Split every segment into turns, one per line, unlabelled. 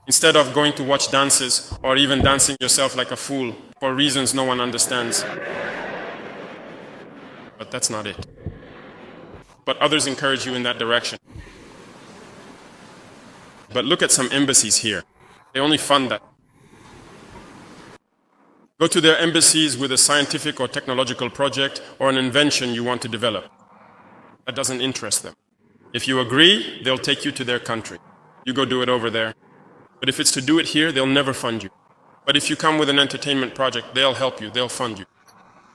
instead of going to watch dances or even dancing yourself like a fool for reasons no one understands. But that's not it. But others encourage you in that direction. But look at some embassies here. They only fund that. Go to their embassies with a scientific or technological project or an invention you want to develop. That doesn't interest them. If you agree, they'll take you to their country. You go do it over there. But if it's to do it here, they'll never fund you. But if you come with an entertainment project, they'll help you, they'll fund you.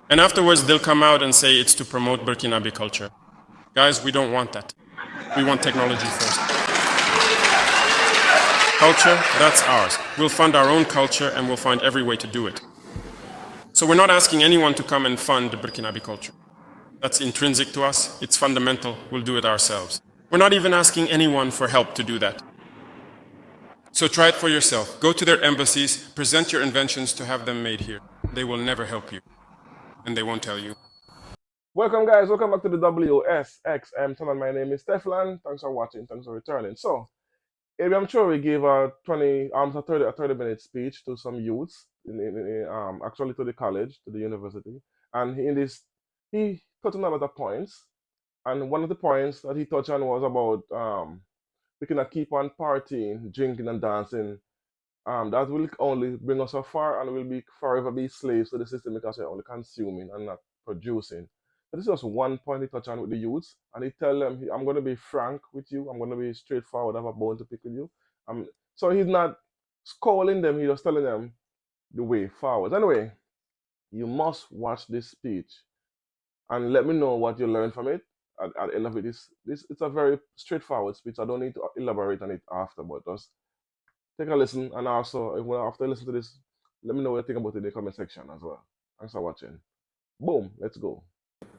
And afterwards, they'll come out and say it's to promote Burkinabe culture. Guys, we don't want that. We want technology first. Culture, that's ours. We'll fund our own culture and we'll find every way to do it. So we're not asking anyone to come and fund the Burkinabe culture. That's intrinsic to us, it's fundamental, we'll do it ourselves. We're not even asking anyone for help to do that. So try it for yourself. Go to their embassies, present your inventions to have them made here. They will never help you, and they won't tell you.
Welcome guys, welcome back to the WSXM channel. My name is Teflon. Thanks for watching, thanks for returning. So, Ibrahim Traoré gave a 30-minute speech to some youths, actually to the college, to the university. And he touched on a lot of points. And one of the points that he touched on was about we cannot keep on partying, drinking and dancing. That will only bring us so far and we'll be forever be slaves to the system because we're only consuming and not producing. But this is just one point he touched on with the youths, and he tell them, I'm going to be frank with you, I'm going to be straightforward, I have a bone to pick with you. So he's not scolding them, he's just telling them the way forward. Anyway, you must watch this speech and let me know what you learned from it. At the end of it, it's a very straightforward speech. I don't need to elaborate on it after, but just take a listen, and also after listening to this, let me know what you think about it in the comment section as well. Thanks for watching. Boom, let's go.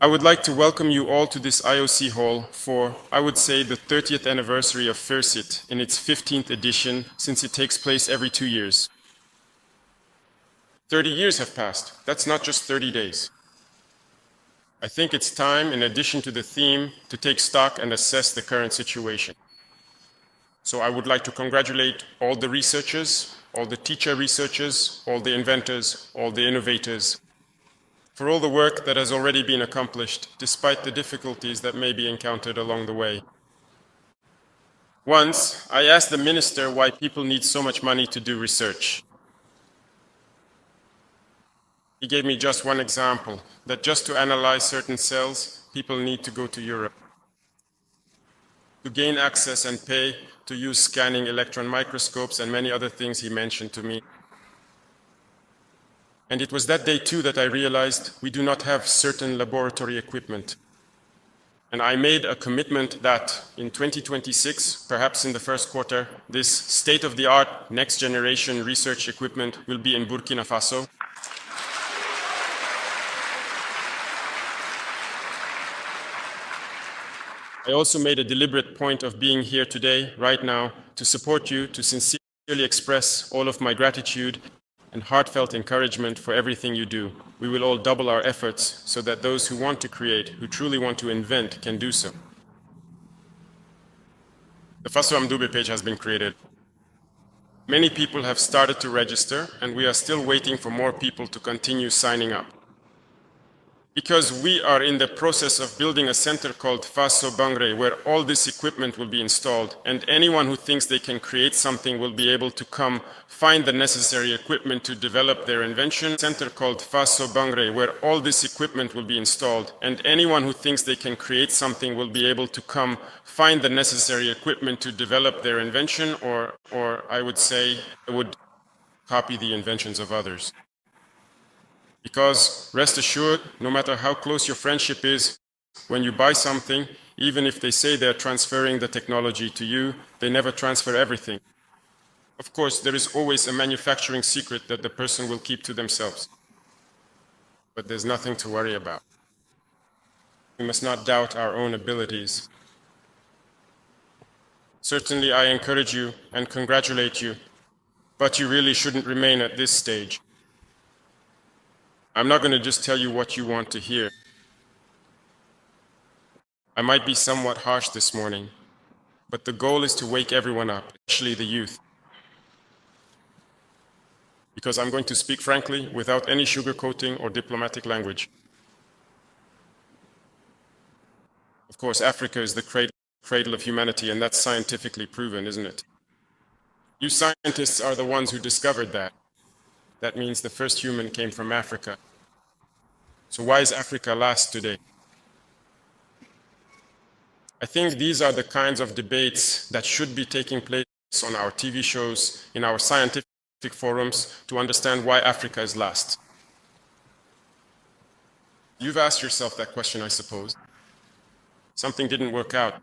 I would like to welcome you all to this IOC hall for, I would say, the 30th anniversary of FIRCIT in its 15th edition, since it takes place every 2 years. 30 years have passed. That's not just 30 days. I think it's time, in addition to the theme, to take stock and assess the current situation. So I would like to congratulate all the researchers, all the teacher researchers, all the inventors, all the innovators, for all the work that has already been accomplished, despite the difficulties that may be encountered along the way. Once, I asked the minister why people need so much money to do research. He gave me just one example, that just to analyze certain cells, people need to go to Europe. To gain access and pay, to use scanning electron microscopes and many other things he mentioned to me. And it was that day too that I realized we do not have certain laboratory equipment. And I made a commitment that in 2026, perhaps in the first quarter, this state-of-the-art next-generation research equipment will be in Burkina Faso. I also made a deliberate point of being here today, right now, to support you, to sincerely express all of my gratitude and heartfelt encouragement for everything you do. We will all double our efforts so that those who want to create, who truly want to invent, can do so. The Faso Amdube page has been created. Many people have started to register, and we are still waiting for more people to continue signing up. Because we are in the process of building a center called Faso Bangre, where all this equipment will be installed, and anyone who thinks they can create something will be able to come find the necessary equipment to develop their invention. Center called Faso Bangre, where all this equipment will be installed, and anyone who thinks they can create something will be able to come find the necessary equipment to develop their invention, or I would say, would copy the inventions of others. Because, rest assured, no matter how close your friendship is, when you buy something, even if they say they're transferring the technology to you, they never transfer everything. Of course, there is always a manufacturing secret that the person will keep to themselves. But there's nothing to worry about. We must not doubt our own abilities. Certainly, I encourage you and congratulate you, but you really shouldn't remain at this stage. I'm not going to just tell you what you want to hear. I might be somewhat harsh this morning, but the goal is to wake everyone up, especially the youth. because I'm going to speak frankly without any sugarcoating or diplomatic language. Of course, Africa is the cradle of humanity, and that's scientifically proven, isn't it? You scientists are the ones who discovered that. That means the first human came from Africa. So why is Africa last today? I think these are the kinds of debates that should be taking place on our TV shows, in our scientific forums, to understand why Africa is last. You've asked yourself that question, I suppose. Something didn't work out.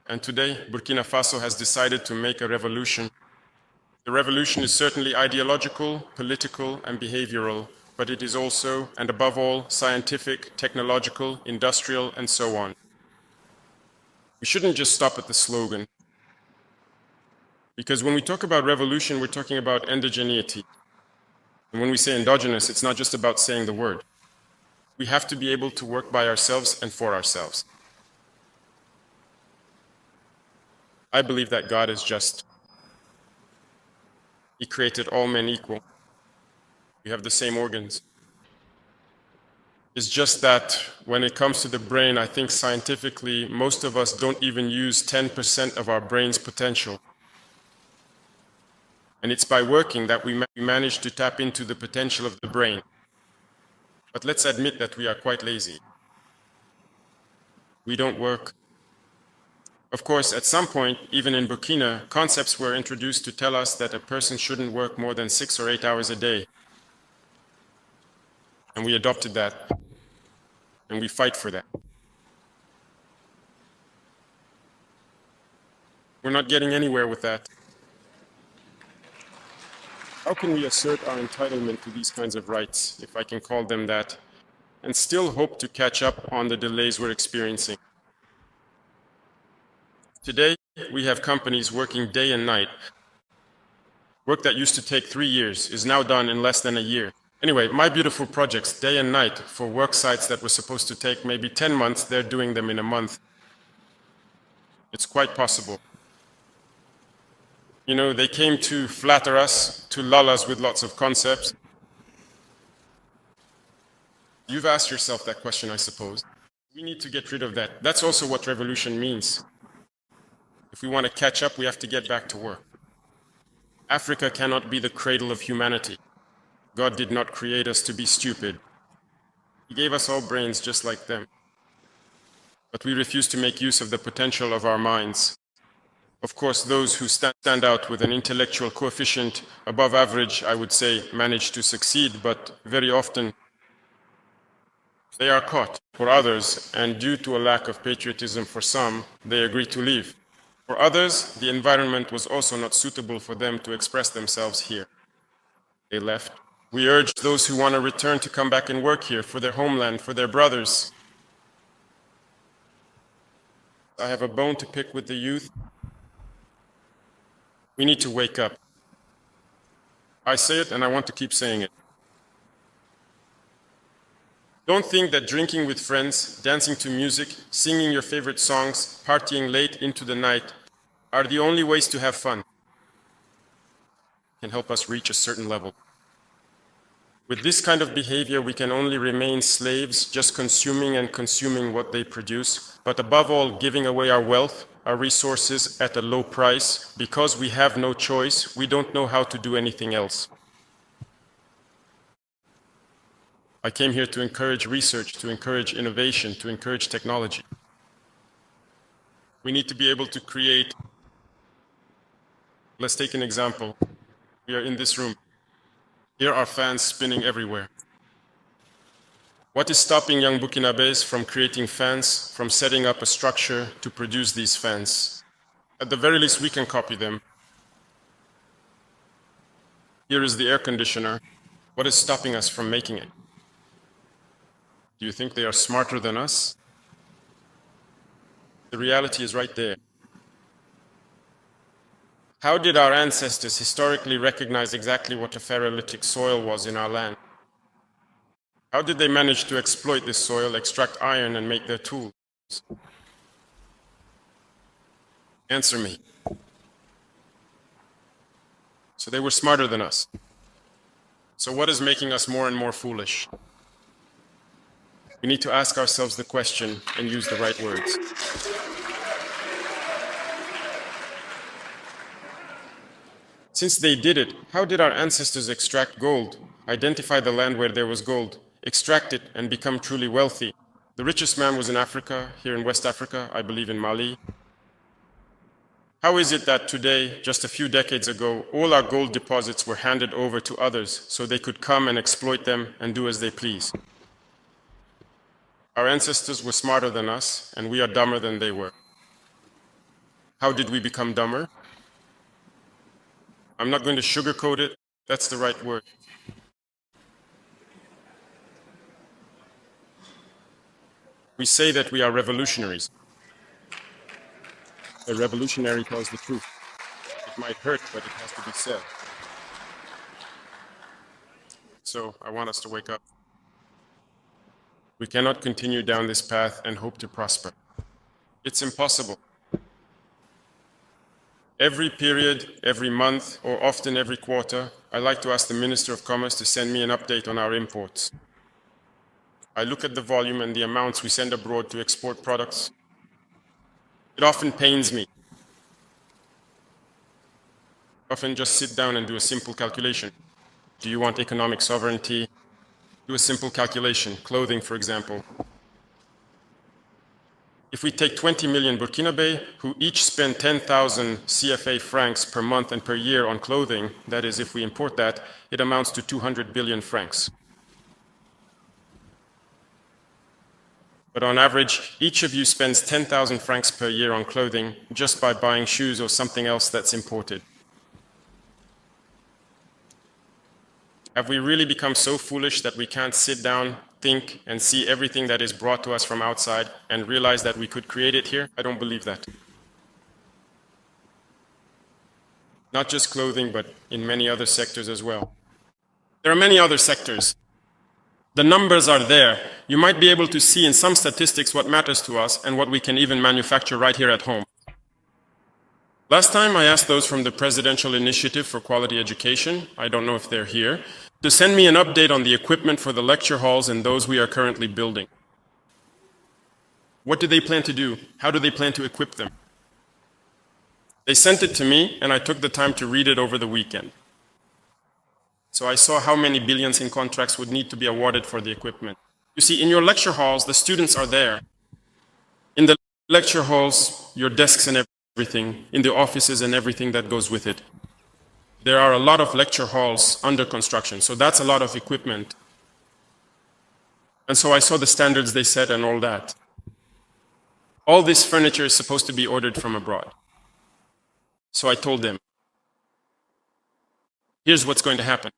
And today, Burkina Faso has decided to make a revolution. The revolution is certainly ideological, political, and behavioral, but it is also, and above all, scientific, technological, industrial, and so on. We shouldn't just stop at the slogan, because when we talk about revolution, we're talking about endogeneity. And when we say endogenous, it's not just about saying the word. We have to be able to work by ourselves and for ourselves. I believe that God is just. He created all men equal. We have the same organs. It's just that when it comes to the brain, I think scientifically, most of us don't even use 10% of our brain's potential. And it's by working that we manage to tap into the potential of the brain. But let's admit that we are quite lazy. We don't work. Of course, at some point, even in Burkina, concepts were introduced to tell us that a person shouldn't work more than 6 or 8 hours a day. And we adopted that. And we fight for that. We're not getting anywhere with that. How can we assert our entitlement to these kinds of rights, if I can call them that, and still hope to catch up on the delays we're experiencing? Today, we have companies working day and night. Work that used to take 3 years is now done in less than a year. Anyway, my beautiful projects, day and night, for work sites that were supposed to take maybe 10 months, they're doing them in a month. It's quite possible. You know, they came to flatter us, to lull us with lots of concepts. You've asked yourself that question, I suppose. We need to get rid of that. That's also what revolution means. If we want to catch up, we have to get back to work. Africa cannot be the cradle of humanity. God did not create us to be stupid. He gave us all brains just like them. But we refuse to make use of the potential of our minds. Of course, those who stand out with an intellectual coefficient above average, I would say, manage to succeed, but very often they are caught. For others, and due to a lack of patriotism for some, they agree to leave. For others, the environment was also not suitable for them to express themselves here. They left. We urge those who want to return to come back and work here for their homeland, for their brothers. I have a bone to pick with the youth. We need to wake up. I say it and I want to keep saying it. Don't think that drinking with friends, dancing to music, singing your favorite songs, partying late into the night are the only ways to have fun. Can help us reach a certain level. With this kind of behavior, we can only remain slaves, just consuming and consuming what they produce, but above all, giving away our wealth, our resources at a low price, because we have no choice, we don't know how to do anything else. I came here to encourage research, to encourage innovation, to encourage technology. We need to be able to create. Let's take an example. We are in this room. Here are fans spinning everywhere. What is stopping young Burkinabés from creating fans, from setting up a structure to produce these fans? At the very least, we can copy them. Here is the air conditioner. What is stopping us from making it? Do you think they are smarter than us? The reality is right there. How did our ancestors historically recognize exactly what a ferrolytic soil was in our land? How did they manage to exploit this soil, extract iron, and make their tools? Answer me. So they were smarter than us. So what is making us more and more foolish? We need to ask ourselves the question and use the right words. Since they did it, how did our ancestors extract gold, identify the land where there was gold, extract it, and become truly wealthy? The richest man was in Africa, here in West Africa, I believe in Mali. How is it that today, just a few decades ago, all our gold deposits were handed over to others so they could come and exploit them and do as they please? Our ancestors were smarter than us, and we are dumber than they were. How did we become dumber? I'm not going to sugarcoat it, that's the right word. We say that we are revolutionaries. A revolutionary tells the truth. It might hurt, but it has to be said. So I want us to wake up. We cannot continue down this path and hope to prosper. It's impossible. Every period, every month, or often every quarter, I like to ask the Minister of Commerce to send me an update on our imports. I look at the volume and the amounts we send abroad to export products. It often pains me. Often just sit down and do a simple calculation. Do you want economic sovereignty? Do a simple calculation, clothing for example. If we take 20 million Burkinabe, who each spend 10,000 CFA francs per month and per year on clothing, that is, if we import that, it amounts to 200 billion francs. But on average, each of you spends 10,000 francs per year on clothing just by buying shoes or something else that's imported. Have we really become so foolish that we can't sit down, think, and see everything that is brought to us from outside and realize that we could create it here? I don't believe that. Not just clothing, but in many other sectors as well. There are many other sectors. The numbers are there. You might be able to see in some statistics what matters to us and what we can even manufacture right here at home. Last time I asked those from the Presidential Initiative for Quality Education, I don't know if they're here, to send me an update on the equipment for the lecture halls and those we are currently building. What do they plan to do? How do they plan to equip them? They sent it to me and I took the time to read it over the weekend. So I saw how many billions in contracts would need to be awarded for the equipment. You see, in your lecture halls, the students are there. In the lecture halls, your desks and everything, in the offices and everything that goes with it. There are a lot of lecture halls under construction, so that's a lot of equipment. And so I saw the standards they set and all that. All this furniture is supposed to be ordered from abroad. So I told them, here's what's going to happen.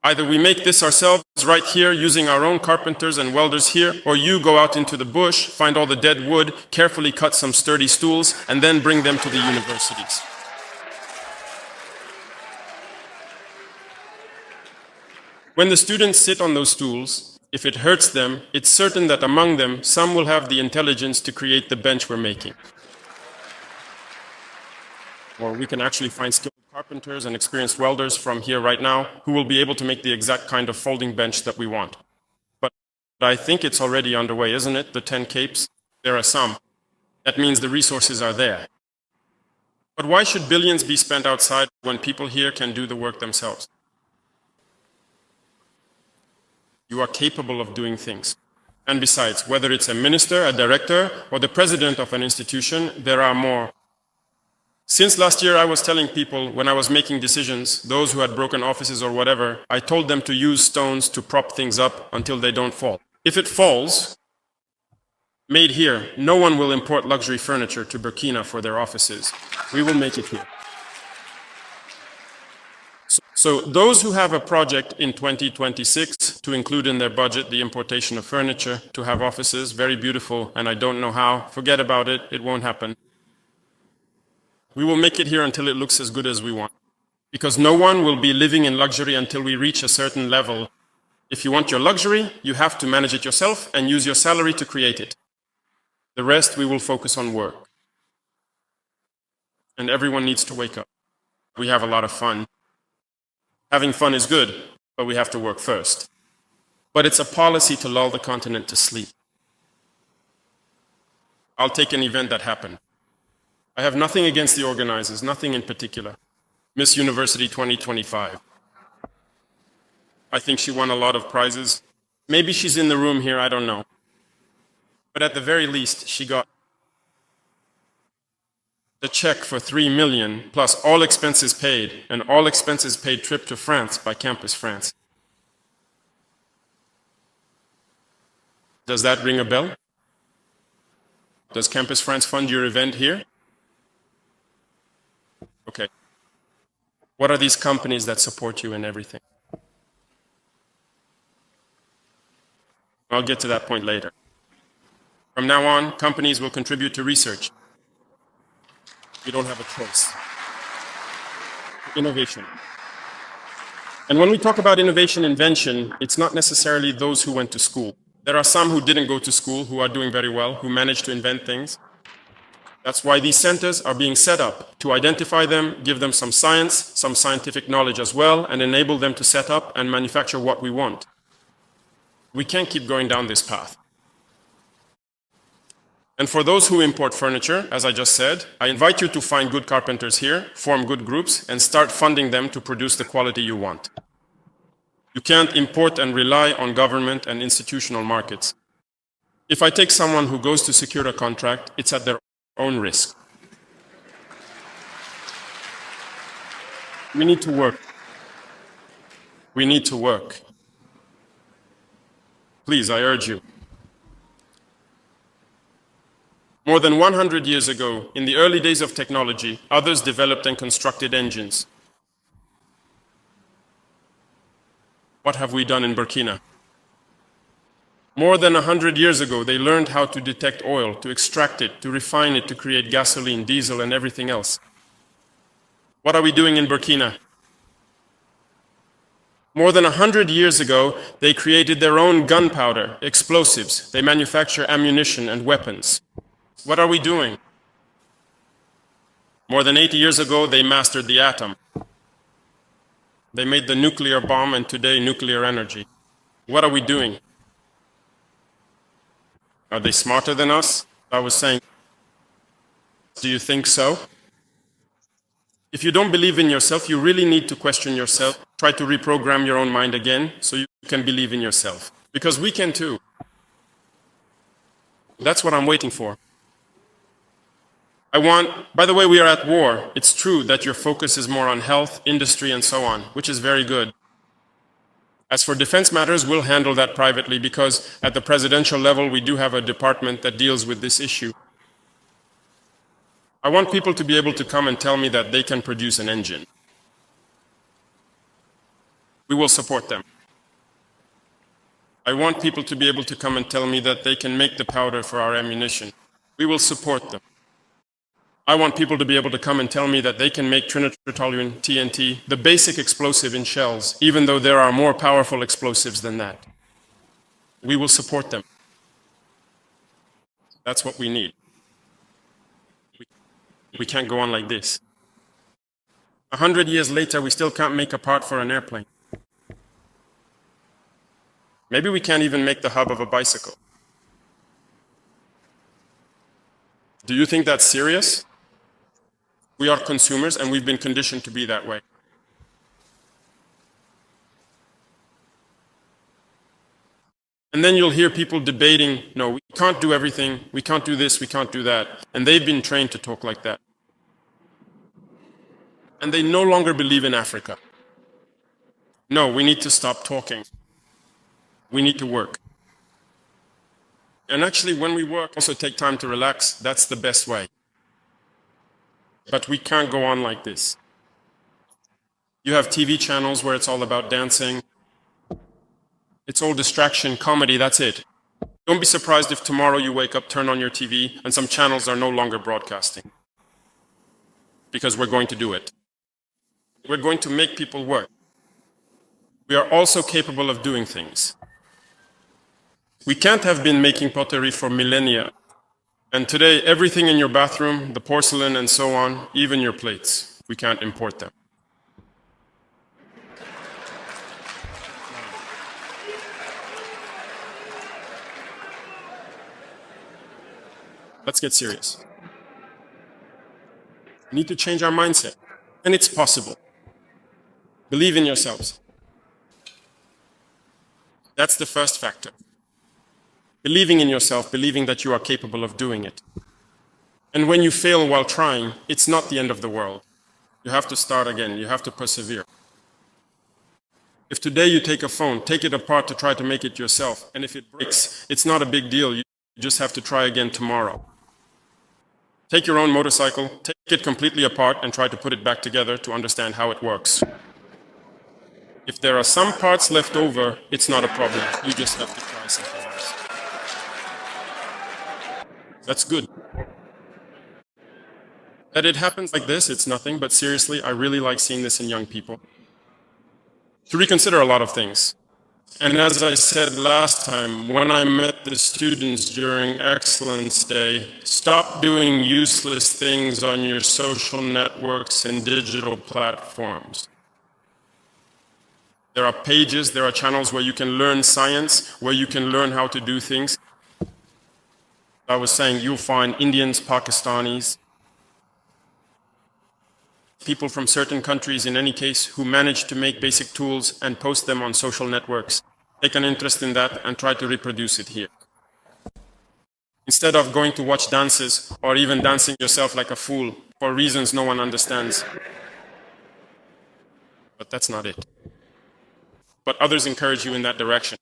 Either we make this ourselves right here using our own carpenters and welders here, or you go out into the bush, find all the dead wood, carefully cut some sturdy stools, and then bring them to the universities. When the students sit on those stools, if it hurts them, it's certain that among them, some will have the intelligence to create the bench we're making. Or we can actually find skilled carpenters and experienced welders from here right now who will be able to make the exact kind of folding bench that we want. But I think it's already underway, isn't it? The 10 capes? There are some. That means the resources are there. But why should billions be spent outside when people here can do the work themselves? You are capable of doing things. And besides, whether it's a minister, a director, or the president of an institution, there are more. Since last year, I was telling people when I was making decisions, those who had broken offices or whatever, I told them to use stones to prop things up until they don't fall. If it falls, made here, no one will import luxury furniture to Burkina for their offices. We will make it here. So those who have a project in 2026 to include in their budget the importation of furniture, to have offices, very beautiful, and I don't know how, forget about it, it won't happen. We will make it here until it looks as good as we want. Because no one will be living in luxury until we reach a certain level. If you want your luxury, you have to manage it yourself and use your salary to create it. The rest, we will focus on work. And everyone needs to wake up. We have a lot of fun. Having fun is good, but we have to work first. But it's a policy to lull the continent to sleep. I'll take an event that happened. I have nothing against the organizers, nothing in particular. Miss University 2025. I think she won a lot of prizes. Maybe she's in the room here, I don't know. But at the very least, she got the check for 3 million plus all expenses paid, and all expenses paid trip to France by Campus France. Does that ring a bell? Does Campus France fund your event here? Okay. What are these companies that support you in everything? I'll get to that point later. From now on, companies will contribute to research. You don't have a choice. Innovation. And when we talk about innovation, invention, it's not necessarily those who went to school. There are some who didn't go to school, who are doing very well, who managed to invent things. That's why these centers are being set up, to identify them, give them some science, some scientific knowledge as well, and enable them to set up and manufacture what we want. We can't keep going down this path. And for those who import furniture, as I just said, I invite you to find good carpenters here, form good groups, and start funding them to produce the quality you want. You can't import and rely on government and institutional markets. If I take someone who goes to secure a contract, it's at their own risk. We need to work. We need to work. Please, I urge you. More than 100 years ago, in the early days of technology, others developed and constructed engines. What have we done in Burkina? More than 100 years ago, they learned how to detect oil, to extract it, to refine it, to create gasoline, diesel, and everything else. What are we doing in Burkina? More than 100 years ago, they created their own gunpowder, explosives. They manufacture ammunition and weapons. What are we doing? More than 80 years ago, they mastered the atom. They made the nuclear bomb, and today, nuclear energy. What are we doing? Are they smarter than us? I was saying, do you think so? If you don't believe in yourself, you really need to question yourself. Try to reprogram your own mind again so you can believe in yourself. Because we can too. That's what I'm waiting for. By the way, we are at war. It's true that your focus is more on health, industry, and so on, which is very good. As for defense matters, we'll handle that privately because at the presidential level, we do have a department that deals with this issue. I want people to be able to come and tell me that they can produce an engine. We will support them. I want people to be able to come and tell me that they can make the powder for our ammunition. We will support them. I want people to be able to come and tell me that they can make trinitrotoluene, TNT, the basic explosive in shells, even though there are more powerful explosives than that. We will support them. That's what we need. We can't go on like this. 100 years later, we still can't make a part for an airplane. Maybe we can't even make the hub of a bicycle. Do you think that's serious? We are consumers, and we've been conditioned to be that way. And then you'll hear people debating, no, we can't do everything, we can't do this, we can't do that. And they've been trained to talk like that. And they no longer believe in Africa. No, we need to stop talking. We need to work. And actually, when we work, also take time to relax. That's the best way. But we can't go on like this. You have TV channels where it's all about dancing. It's all distraction, comedy, that's it. Don't be surprised if tomorrow you wake up, turn on your TV, and some channels are no longer broadcasting. Because we're going to do it. We're going to make people work. We are also capable of doing things. We can't have been making pottery for millennia. And today, everything in your bathroom, the porcelain and so on, even your plates, we can't import them. let's get serious. We need to change our mindset. And it's possible. Believe in yourselves. That's the first factor. Believing in yourself, believing that you are capable of doing it. And when you fail while trying, it's not the end of the world. You have to start again. You have to persevere. If today you take a phone, take it apart to try to make it yourself, and if it breaks, it's not a big deal. You just have to try again tomorrow. Take your own motorcycle, take it completely apart and try to put it back together to understand how it works. If there are some parts left over, it's not a problem. You just have to try something else. That's good. That it happens like this, it's nothing, but seriously, I really like seeing this in young people. To reconsider a lot of things. And as I said last time, when I met the students during Excellence Day, stop doing useless things on your social networks and digital platforms. There are pages, there are channels where you can learn science, where you can learn how to do things. I was saying you'll find Indians, Pakistanis, people from certain countries in any case who manage to make basic tools and post them on social networks. Take an interest in that and try to reproduce it here. Instead of going to watch dances or even dancing yourself like a fool for reasons no one understands. But that's not it. But others encourage you in that direction.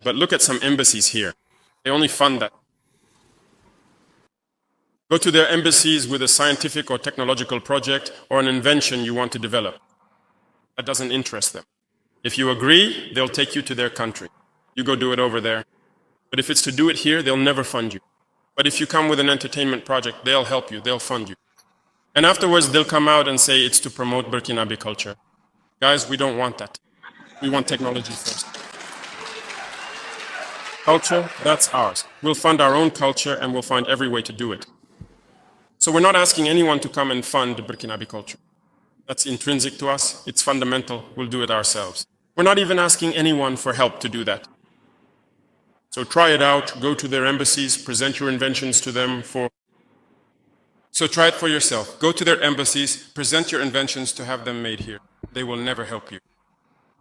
But look at some embassies here. They only fund that. Go to their embassies with a scientific or technological project or an invention you want to develop. That doesn't interest them. If you agree, they'll take you to their country. You go do it over there. But if it's to do it here, they'll never fund you. But if you come with an entertainment project, they'll help you, they'll fund you. And afterwards, they'll come out and say it's to promote Burkinabe culture. Guys, we don't want that. We want technology first. Culture, that's ours. We'll fund our own culture and we'll find every way to do it. So we're not asking anyone to come and fund Burkinabe culture. That's intrinsic to us. It's fundamental. We'll do it ourselves. We're not even asking anyone for help to do that. So try it out. Go to their embassies. Present your inventions to them for... So try it for yourself. Go to their embassies. Present your inventions to have them made here. They will never help you.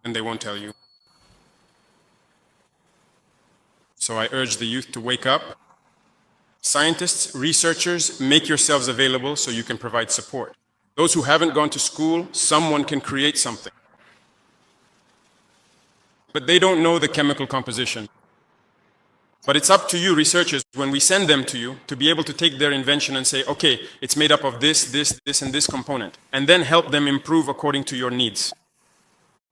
And they won't tell you. So I urge the youth to wake up. Scientists, researchers, make yourselves available so you can provide support. Those who haven't gone to school, someone can create something. But they don't know the chemical composition. But it's up to you, researchers, when we send them to you, to be able to take their invention and say, okay, it's made up of this, this, this, and this component, and then help them improve according to your needs.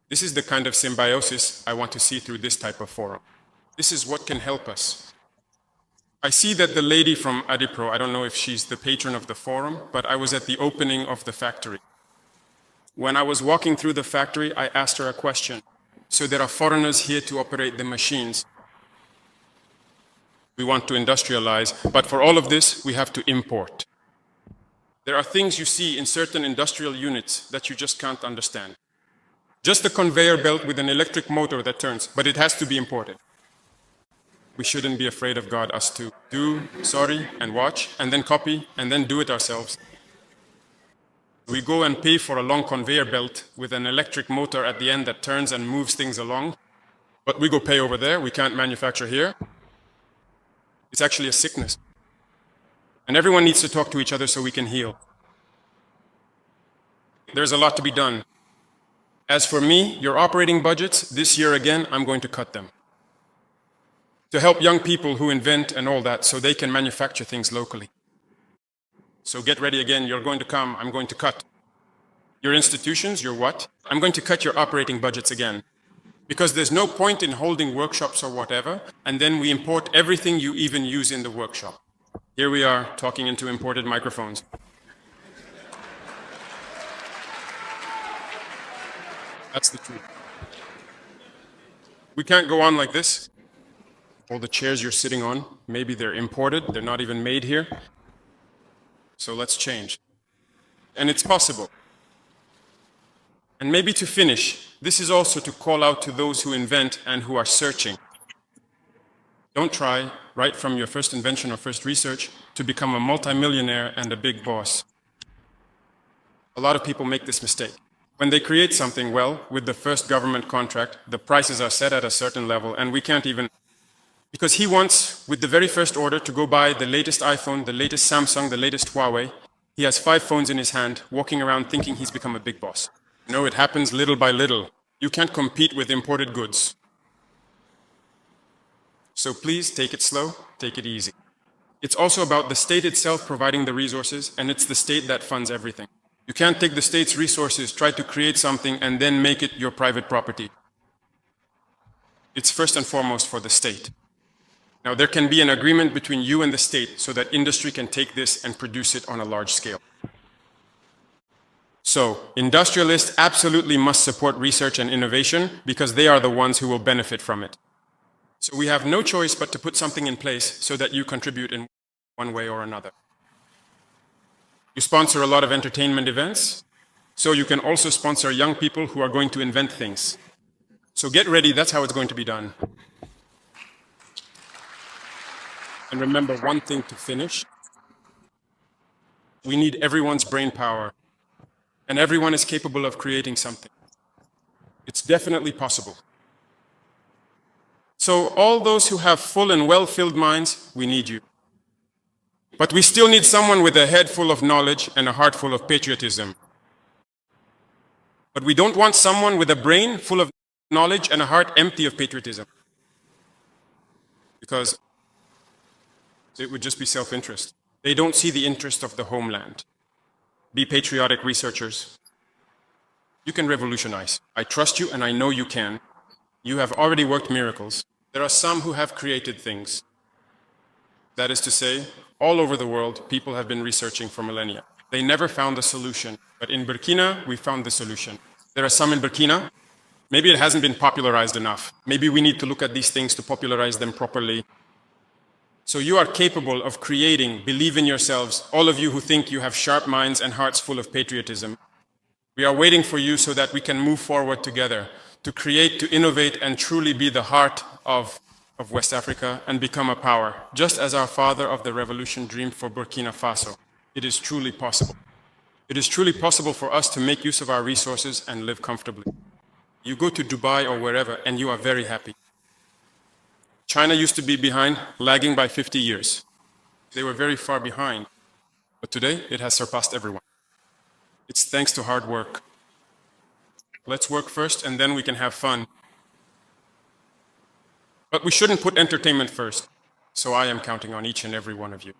This is the kind of symbiosis I want to see through this type of forum. This is what can help us. I see that the lady from Adipro, I don't know if she's the patron of the forum, but I was at the opening of the factory. When I was walking through the factory, I asked her a question. So there are foreigners here to operate the machines. We want to industrialize, but for all of this, we have to import. There are things you see in certain industrial units that you just can't understand. Just a conveyor belt with an electric motor that turns, but it has to be imported. We shouldn't be afraid of God, us to do, sorry, and watch, and then copy, and then do it ourselves. We go and pay for a long conveyor belt with an electric motor at the end that turns and moves things along, but we go pay over there, we can't manufacture here. It's actually a sickness. And everyone needs to talk to each other so we can heal. There's a lot to be done. As for me, your operating budgets, this year again, I'm going to cut them. To help young people who invent and all that so they can manufacture things locally. So get ready again, you're going to come, I'm going to cut. Your institutions, your what? I'm going to cut your operating budgets again. Because there's no point in holding workshops or whatever, and then we import everything you even use in the workshop. Here we are, talking into imported microphones. That's the truth. We can't go on like this. All the chairs you're sitting on, maybe they're imported, they're not even made here. So let's change. And it's possible. And maybe to finish, this is also to call out to those who invent and who are searching. Don't try, right from your first invention or first research, to become a multimillionaire and a big boss. A lot of people make this mistake. When they create something, well, with the first government contract, the prices are set at a certain level, and we can't even, because he wants, with the very first order, to go buy the latest iPhone, the latest Samsung, the latest Huawei. He has 5 phones in his hand, walking around thinking he's become a big boss. No, it happens little by little. You can't compete with imported goods. So please take it slow, take it easy. It's also about the state itself providing the resources, and it's the state that funds everything. You can't take the state's resources, try to create something, and then make it your private property. It's first and foremost for the state. Now, there can be an agreement between you and the state so that industry can take this and produce it on a large scale. So, industrialists absolutely must support research and innovation because they are the ones who will benefit from it. So we have no choice but to put something in place so that you contribute in one way or another. You sponsor a lot of entertainment events, so you can also sponsor young people who are going to invent things. So get ready, that's how it's going to be done. And remember one thing to finish. We need everyone's brain power, and everyone is capable of creating something. It's definitely possible. So all those who have full and well-filled minds, we need you. But we still need someone with a head full of knowledge and a heart full of patriotism. But we don't want someone with a brain full of knowledge and a heart empty of patriotism. Because it would just be self-interest. They don't see the interest of the homeland. Be patriotic researchers. You can revolutionize. I trust you and I know you can. You have already worked miracles. There are some who have created things. That is to say, all over the world, people have been researching for millennia. They never found the solution. But in Burkina, we found the solution. There are some in Burkina. Maybe it hasn't been popularized enough. Maybe we need to look at these things to popularize them properly. So you are capable of creating, believe in yourselves, all of you who think you have sharp minds and hearts full of patriotism. We are waiting for you so that we can move forward together to create, to innovate, and truly be the heart of West Africa and become a power, just as our father of the revolution dreamed for Burkina Faso. It is truly possible. It is truly possible for us to make use of our resources and live comfortably. You go to Dubai or wherever and you are very happy. China used to be behind, lagging by 50 years. They were very far behind, but today it has surpassed everyone. It's thanks to hard work. Let's work first and then we can have fun. But we shouldn't put entertainment first, so I am counting on each and every one of you.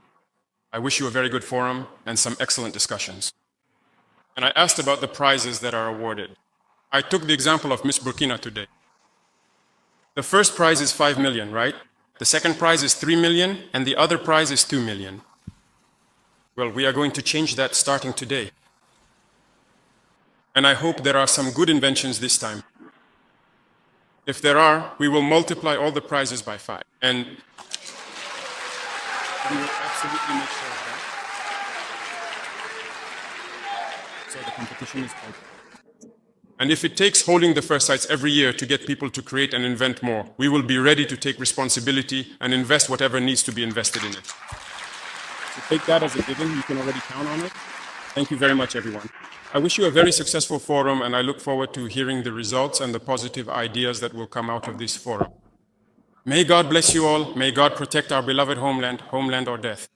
I wish you a very good forum and some excellent discussions. And I asked about the prizes that are awarded. I took the example of Miss Burkina today. The first prize is 5 million, right? The second prize is 3 million, and the other prize is 2 million. Well, we are going to change that starting today. And I hope there are some good inventions this time. If there are, we will multiply all the prizes by 5. And we will absolutely make sure of that. So the competition is open. And if it takes holding the first sites every year to get people to create and invent more, we will be ready to take responsibility and invest whatever needs to be invested in it. So take that as a given. You can already count on it. Thank you very much, everyone. I wish you a very successful forum, and I look forward to hearing the results and the positive ideas that will come out of this forum. May God bless you all. May God protect our beloved homeland, homeland or death.